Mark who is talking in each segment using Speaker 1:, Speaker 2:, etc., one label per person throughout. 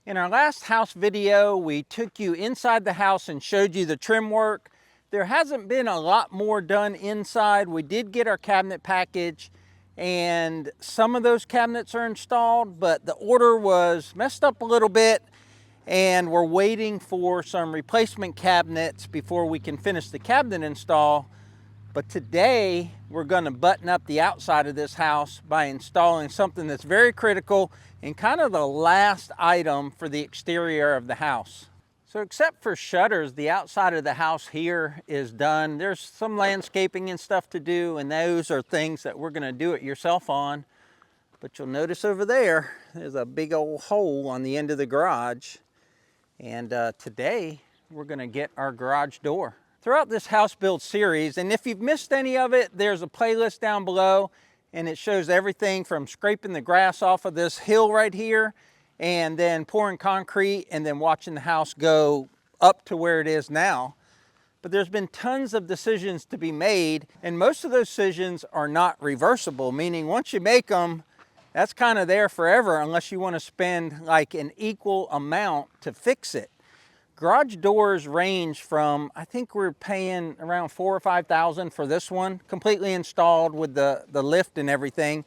Speaker 1: In our last house video, we took you inside the house and showed you the trim work. There hasn't been a lot more done inside. We did get our cabinet package and some of those cabinets are installed, but the order was messed up a little bit and we're waiting for some replacement cabinets before we can finish the cabinet install. But today we're going to button up the outside of this house by installing something that's very critical and kind of the last item for the exterior of the house. So except for shutters, the outside of the house here is done. There's some landscaping and stuff to do, and those are things that we're going to do it yourself on. But you'll notice over there, there's a big old hole on the end of the garage. And today we're going to get our garage door. Throughout this house build series, and if you've missed any of it, there's a playlist down below and it shows everything from scraping the grass off of this hill right here and then pouring concrete and then watching the house go up to where it is now. But there's been tons of decisions to be made, and most of those decisions are not reversible, meaning once you make them, that's kind of there forever unless you want to spend like an equal amount to fix it. Garage doors range from, I think we're paying around $4,000 or $5,000 for this one, completely installed with the lift and everything.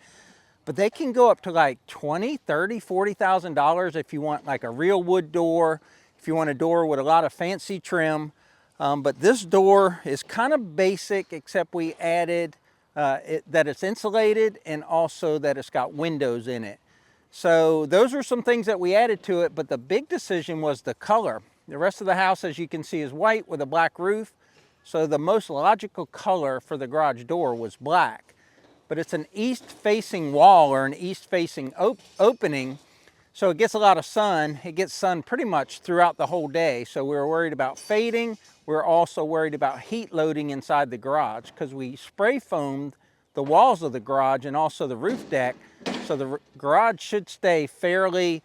Speaker 1: But they can go up to like $20,000, $30,000, $40,000 if you want like a real wood door, if you want a door with a lot of fancy trim. But this door is kind of basic, except we added that it's insulated and also that it's got windows in it. So those are some things that we added to it, but the big decision was the color. The rest of the house, as you can see, is white with a black roof. So the most logical color for the garage door was black. But it's an east-facing wall or an east-facing opening, so it gets a lot of sun. It gets sun pretty much throughout the whole day. So we were worried about fading. We were also worried about heat loading inside the garage because we spray foamed the walls of the garage and also the roof deck. So the garage should stay fairly,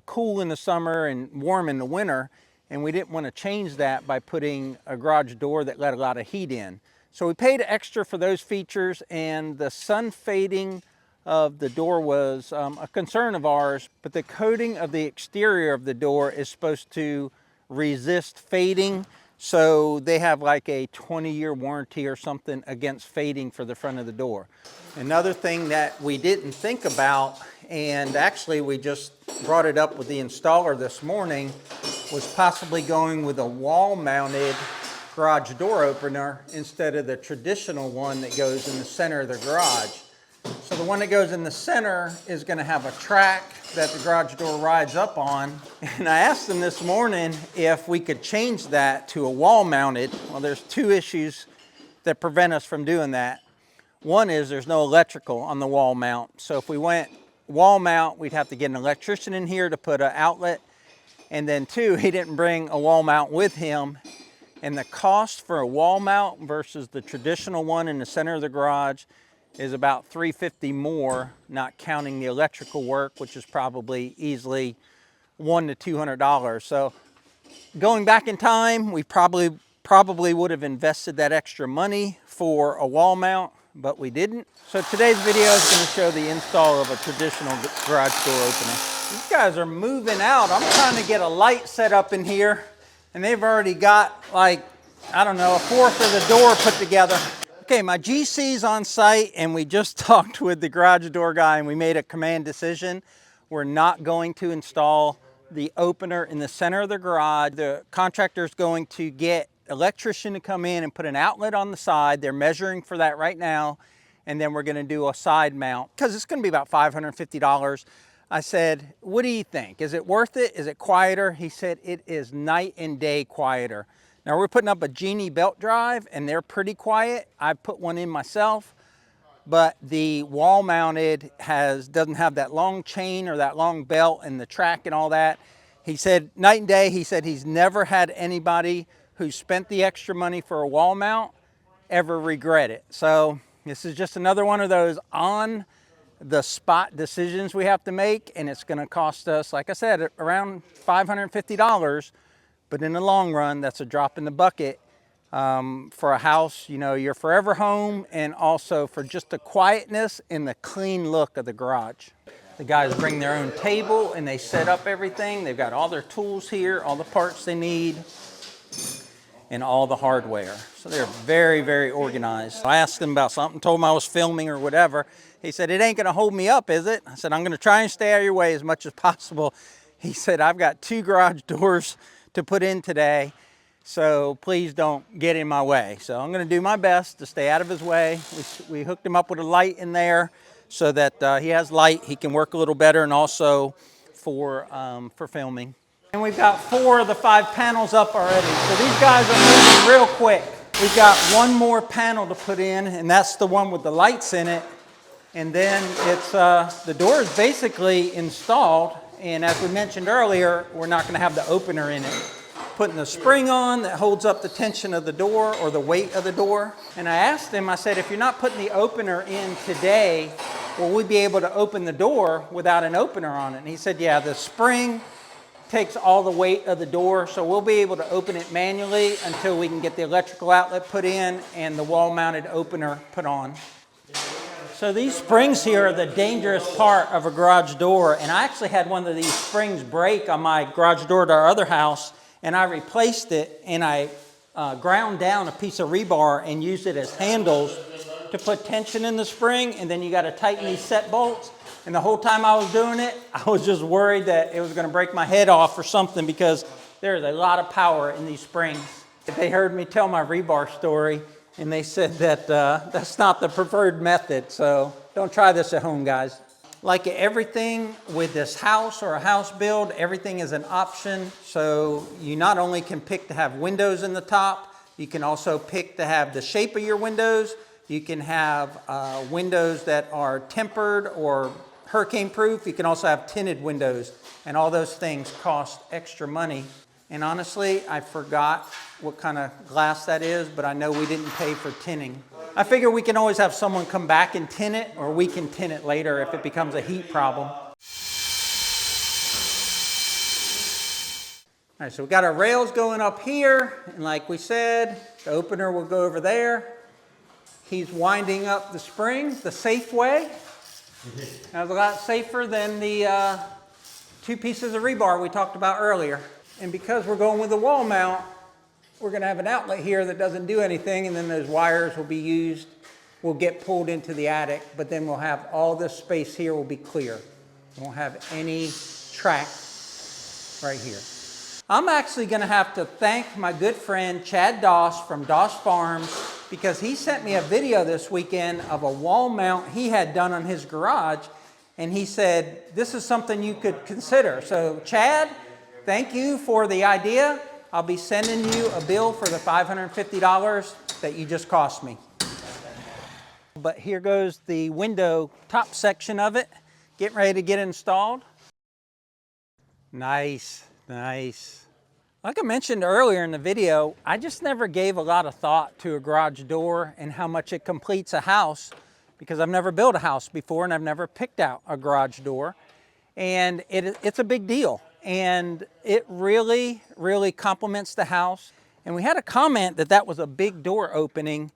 Speaker 1: cool in the summer and warm in the winter. And we didn't want to change that by putting a garage door that let a lot of heat in. So we paid extra for those features, and the sun fading of the door was a concern of ours, but the coating of the exterior of the door is supposed to resist fading. So they have like a 20-year warranty or something against fading for the front of the door. Another thing that we didn't think about, and actually we just brought it up with the installer this morning, was possibly going with a wall-mounted garage door opener instead of the traditional one that goes in the center of the garage. So the one that goes in the center is going to have a track that the garage door rides up on. And I asked them this morning if we could change that to a wall-mounted. Well, there's two issues that prevent us from doing that. One is there's no electrical on the wall mount. So if we went wall mount, we'd have to get an electrician in here to put an outlet. And then two, he didn't bring a wall mount with him. And the cost for a wall mount versus the traditional one in the center of the garage is about $350 more, not counting the electrical work, which is probably easily $100 to $200. So going back in time, we probably would have invested that extra money for a wall mount, but we didn't. So today's video is going to show the install of a traditional garage door opener. These guys are moving out. I'm trying to get a light set up in here, and they've already got like, I don't know, a fourth of the door put together. Okay, my GC's on site, and we just talked with the garage door guy, and we made a command decision. We're not going to install the opener in the center of the garage. The contractor's going to get an electrician to come in and put an outlet on the side. They're measuring for that right now, and then we're going to do a side mount because it's going to be about $550. I said, what do you think? Is it worth it? Is it quieter? He said it is night and day quieter. Now we're putting up a Genie belt drive and they're pretty quiet. I put one in myself, but the wall mounted doesn't have that long chain or that long belt and the track and all that. He said night and day. He said he's never had anybody who spent the extra money for a wall mount ever regret it. So this is just another one of those on the spot decisions we have to make, and it's going to cost us, like I said, around $550. But in the long run, that's a drop in the bucket for a house, your forever home, and also for just the quietness and the clean look of the garage. The guys bring their own table and they set up everything. They've got all their tools here, all the parts they need, and all the hardware. So they're very, very organized. I asked him about something, told him I was filming or whatever. He said, "It ain't gonna hold me up, is it?" I said, "I'm gonna try and stay out of your way as much as possible." He said, "I've got 2 garage doors to put in today, so please don't get in my way." So I'm gonna do my best to stay out of his way. We hooked him up with a light in there so that he has light, he can work a little better, and also for filming. And we've got 4 of the 5 panels up already. So these guys are moving real quick. We've got 1 more panel to put in, and that's the one with the lights in it. And then it's the door is basically installed. And as we mentioned earlier, we're not going to have the opener in it. Putting the spring on that holds up the tension of the door or the weight of the door. And I asked him, I said, "If you're not putting the opener in today, will we be able to open the door without an opener on it?" And he said, "Yeah, the spring takes all the weight of the door, so we'll be able to open it manually until we can get the electrical outlet put in and the wall-mounted opener put on." So these springs here are the dangerous part of a garage door, and I actually had one of these springs break on my garage door to our other house, and I replaced it, and I ground down a piece of rebar and used it as handles to put tension in the spring, and then you got to tighten these set bolts. And the whole time I was doing it, I was just worried that it was going to break my head off or something, because there's a lot of power in these springs. They heard me tell my rebar story, and they said that that's not the preferred method, so don't try this at home, guys. Like everything with this house or a house build, everything is an option. So you not only can pick to have windows in the top, you can also pick to have the shape of your windows. You can have windows that are tempered or hurricane proof. You can also have tinted windows, and all those things cost extra money. And honestly, I forgot what kind of glass that is, but I know we didn't pay for tinning. I figure we can always have someone come back and tint it, or we can tint it later if it becomes a heat problem. All right, so we got our rails going up here, and like we said, the opener will go over there. He's winding up the spring the safe way. That's a lot safer than the 2 pieces of rebar we talked about earlier. And because we're going with the wall mount, we're going to have an outlet here that doesn't do anything, and then those wires will be used, will get pulled into the attic, but then we'll have all this space here will be clear. We won't have any track right here. I'm actually going to have to thank my good friend Chad Doss from Doss Farms, because he sent me a video this weekend of a wall mount he had done on his garage, and he said, "This is something you could consider." So Chad, thank you for the idea. I'll be sending you a bill for the $550 that you just cost me. But here goes the window top section of it, getting ready to get installed. Nice, nice. Like I mentioned earlier in the video, I just never gave a lot of thought to a garage door and how much it completes a house, because I've never built a house before and I've never picked out a garage door. And it's a big deal. And it really, really complements the house. And we had a comment that that was a big door opening,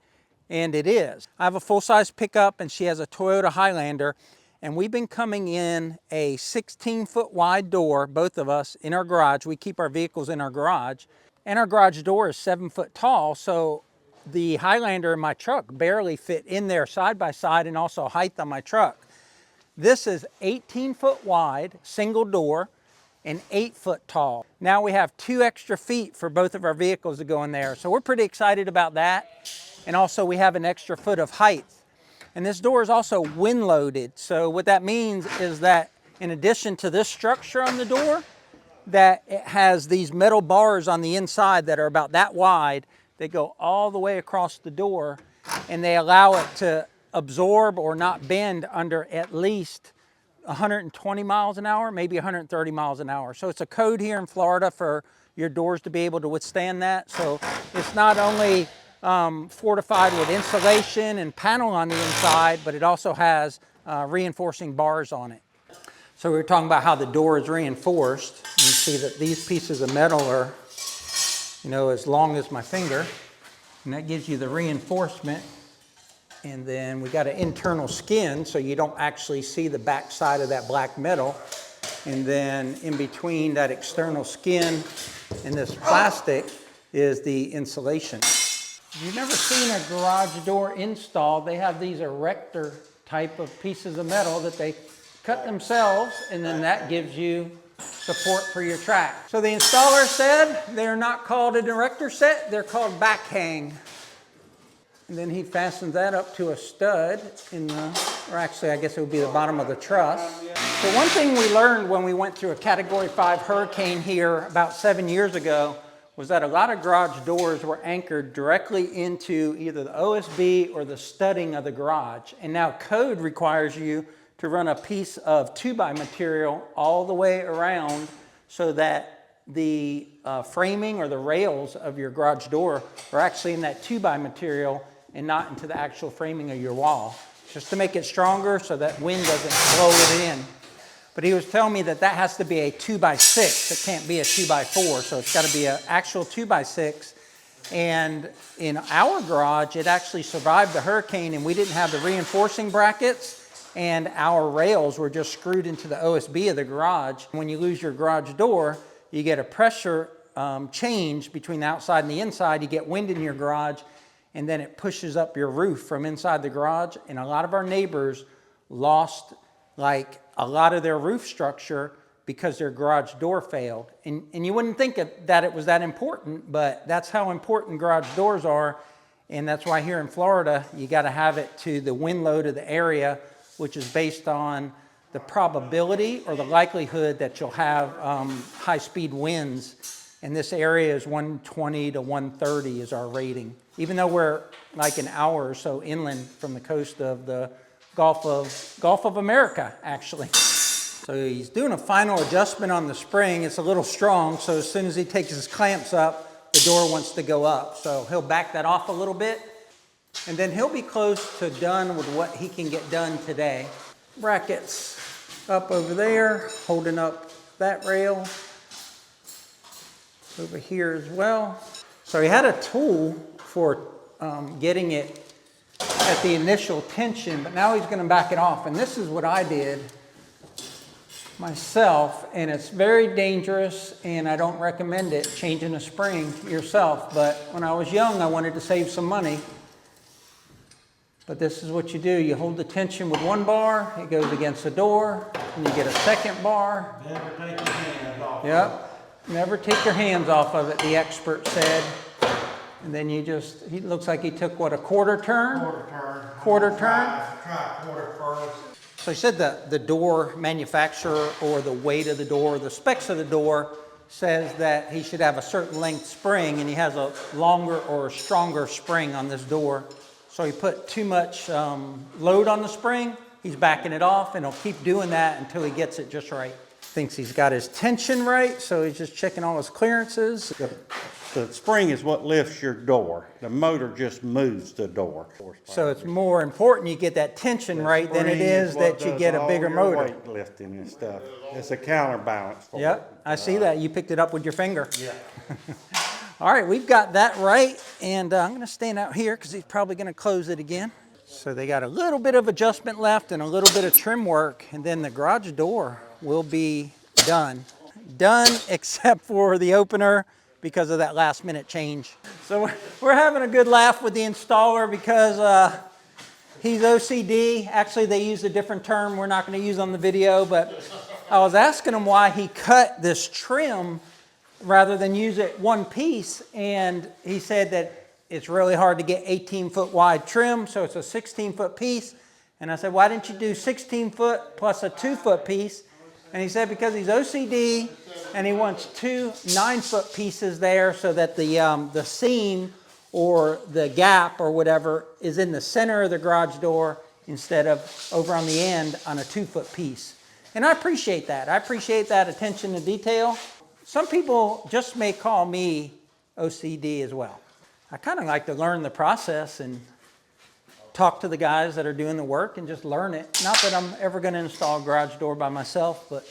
Speaker 1: and it is. I have a full-size pickup, and she has a Toyota Highlander, and we've been coming in a 16-foot wide door, both of us, in our garage. We keep our vehicles in our garage, and our garage door is 7 foot tall, so the Highlander and my truck barely fit in there side by side, and also height on my truck. This is 18 foot wide, single door, and 8 foot tall. Now we have 2 extra feet for both of our vehicles to go in there. So we're pretty excited about that. And also we have an extra foot of height. And this door is also wind loaded. So what that means is that in addition to this structure on the door, that it has these metal bars on the inside that are about that wide. They go all the way across the door, and they allow it to absorb or not bend under at least 120 miles an hour, maybe 130 miles an hour. So it's a code here in Florida for your doors to be able to withstand that. So it's not only fortified with insulation and panel on the inside, but it also has reinforcing bars on it. So we were talking about how the door is reinforced. You see that these pieces of metal are, as long as my finger, and that gives you the reinforcement. And then we got an internal skin so you don't actually see the back side of that black metal. And then in between that external skin and this plastic is the insulation. If you've never seen a garage door installed, they have these erector type of pieces of metal that they cut themselves, and then that gives you support for your track. So the installer said they're not called an erector set, they're called back hang. And then he fastens that up to a stud in the, or actually I guess it would be the bottom of the truss. So one thing we learned when we went through a Category 5 hurricane here about 7 years ago was that a lot of garage doors were anchored directly into either the OSB or the studding of the garage. And now code requires you to run a piece of 2x material all the way around so that the framing or the rails of your garage door are actually in that 2x material and not into the actual framing of your wall, just to make it stronger so that wind doesn't blow it in. But he was telling me that that has to be a 2x6. It can't be a 2x4, so it's got to be an actual 2x6. And in our garage, it actually survived the hurricane, and we didn't have the reinforcing brackets, and our rails were just screwed into the OSB of the garage. When you lose your garage door, you get a pressure change between the outside and the inside. You get wind in your garage, and then it pushes up your roof from inside the garage. And a lot of our neighbors lost like a lot of their roof structure because their garage door failed. And you wouldn't think that it was that important, but that's how important garage doors are. And that's why here in Florida, you got to have it to the wind load of the area, which is based on the probability or the likelihood that you'll have high-speed winds. And this area is 120 to 130 is our rating. Even though we're like an hour or so inland from the coast of the Gulf of America, actually. So he's doing a final adjustment on the spring. It's a little strong, so as soon as he takes his clamps up, the door wants to go up. So he'll back that off a little bit, and then he'll be close to done with what he can get done today. Brackets up over there, holding up that rail. Over here as well. So he had a tool for getting it at the initial tension, but now he's going to back it off. And this is what I did myself, and it's very dangerous, and I don't recommend it, changing a spring yourself. But when I was young, I wanted to save some money. But this is what you do. You hold the tension with one bar, it goes against the door, and you get a second bar.
Speaker 2: Never take your hands off.
Speaker 1: Yep. Never take your hands off of it, the expert said. And then you just, he looks like he took what, a quarter turn?
Speaker 2: Quarter turn.
Speaker 1: Quarter turn?
Speaker 2: Try quarter first.
Speaker 1: So he said that the door manufacturer or the weight of the door, the specs of the door says that he should have a certain length spring, and he has a longer or a stronger spring on this door. So he put too much load on the spring, he's backing it off, and he'll keep doing that until he gets it just right. Thinks he's got his tension right, so he's just checking all his clearances.
Speaker 2: The spring is what lifts your door. The motor just moves the door.
Speaker 1: So it's more important you get that tension right than it is that you get a bigger motor.
Speaker 2: Weight lifting and stuff. It's a counterbalance for it.
Speaker 1: Yep, I see that. You picked it up with your finger.
Speaker 2: Yeah.
Speaker 1: All right, we've got that right, and I'm going to stand out here because he's probably going to close it again. So they got a little bit of adjustment left and a little bit of trim work, and then the garage door will be done. Done except for the opener because of that last minute change. So we're having a good laugh with the installer because he's OCD. Actually, they used a different term we're not going to use on the video, but I was asking him why he cut this trim rather than use it one piece, and he said that it's really hard to get 18-foot wide trim, so it's a 16-foot piece. And I said, why didn't you do 16-foot plus a 2-foot piece? And he said because he's OCD and he wants 2 9-foot pieces there so that the seam or the gap or whatever is in the center of the garage door instead of over on the end on a 2-foot piece. And I appreciate that. I appreciate that attention to detail. Some people just may call me OCD as well. I kind of like to learn the process and talk to the guys that are doing the work and just learn it. Not that I'm ever going to install a garage door by myself, but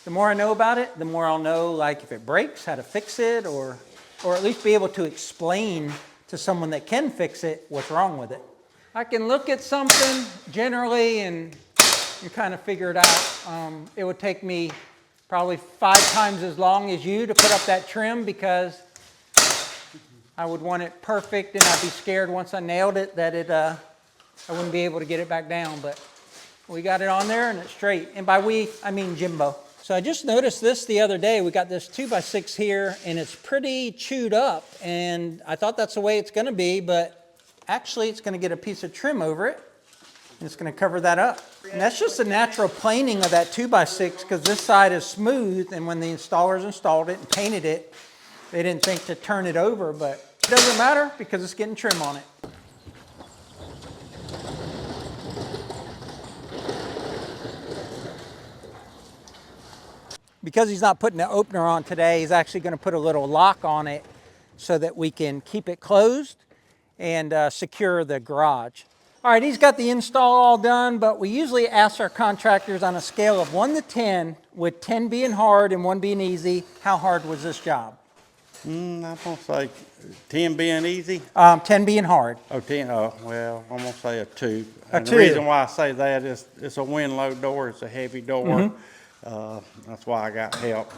Speaker 1: the more I know about it, the more I'll know, like if it breaks, how to fix it, or at least be able to explain to someone that can fix it what's wrong with it. I can look at something generally and kind of figure it out. It would take me probably 5 times as long as you to put up that trim because I would want it perfect, and I'd be scared once I nailed it that I wouldn't be able to get it back down. But we got it on there and it's straight. And by we, I mean Jimbo. So I just noticed this the other day. We got this 2x6 here and it's pretty chewed up, and I thought that's the way it's going to be, but actually it's going to get a piece of trim over it and it's going to cover that up. And that's just the natural planing of that 2x6 because this side is smooth, and when the installers installed it and painted it, they didn't think to turn it over, but it doesn't matter because it's getting trim on it. Because he's not putting the opener on today, he's actually going to put a little lock on it so that we can keep it closed and secure the garage. All right, he's got the install all done, but we usually ask our contractors on a scale of 1 to 10, with 10 being hard and 1 being easy, how hard was this job?
Speaker 2: I'm gonna say 10 being easy.
Speaker 1: 10 being hard.
Speaker 2: Oh, 10, well, I'm gonna say a 2.
Speaker 1: A
Speaker 2: And
Speaker 1: 2.
Speaker 2: the reason why I say that is it's a wind-low door, it's a heavy door.
Speaker 1: Mm-hmm.
Speaker 2: That's why I got help.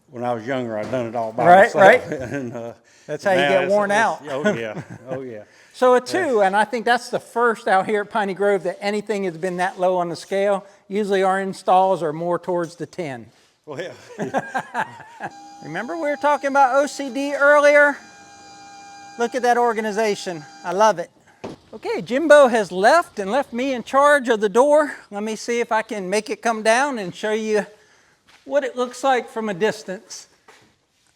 Speaker 2: When I was younger, I done it all by
Speaker 1: Right,
Speaker 2: myself.
Speaker 1: right.
Speaker 2: And,
Speaker 1: That's how you get worn out.
Speaker 2: Oh yeah, oh yeah.
Speaker 1: So a 2, and I think that's the first out here at Piney Grove that anything has been that low on the scale. Usually our installs are more towards the 10.
Speaker 2: Well,
Speaker 1: Remember we were talking about OCD earlier? Look at that organization. I love it. Okay, Jimbo has left and left me in charge of the door. Let me see if I can make it come down and show you what it looks like from a distance.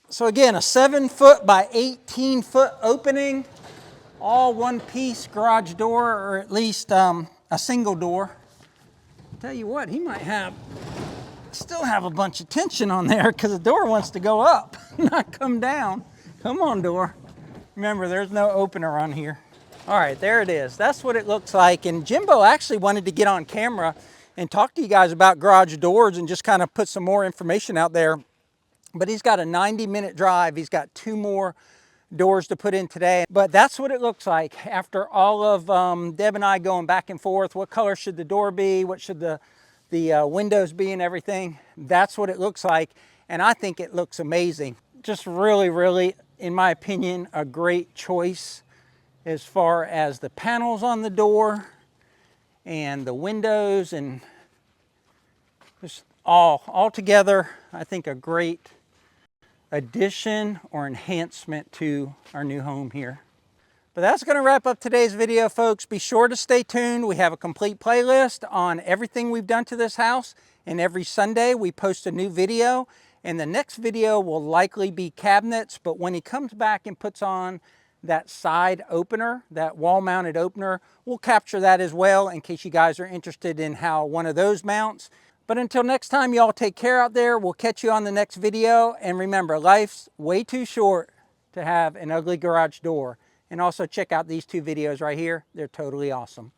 Speaker 1: So again, a 7-foot by 18-foot opening, all one-piece garage door, or at least a single door. Tell you what, he might still have a bunch of tension on there because the door wants to go up, not come down. Come on, door. Remember, there's no opener on here. All right, there it is. That's what it looks like. And Jimbo actually wanted to get on camera and talk to you guys about garage doors and just kind of put some more information out there. But he's got a 90-minute drive. He's got 2 more doors to put in today. But that's what it looks like after all of Deb and I going back and forth. What color should the door be? What should the windows be and everything? That's what it looks like. And I think it looks amazing. Just really, really, in my opinion, a great choice as far as the panels on the door and the windows, and just all together, I think a great addition or enhancement to our new home here. But that's going to wrap up today's video, folks. Be sure to stay tuned. We have a complete playlist on everything we've done to this house, and every Sunday we post a new video, and the next video will likely be cabinets. But when he comes back and puts on that side opener, that wall-mounted opener, we'll capture that as well in case you guys are interested in how one of those mounts. But until next time, y'all take care out there. We'll catch you on the next video. And remember, life's way too short to have an ugly garage door. And also check out these 2 videos right here. They're totally awesome.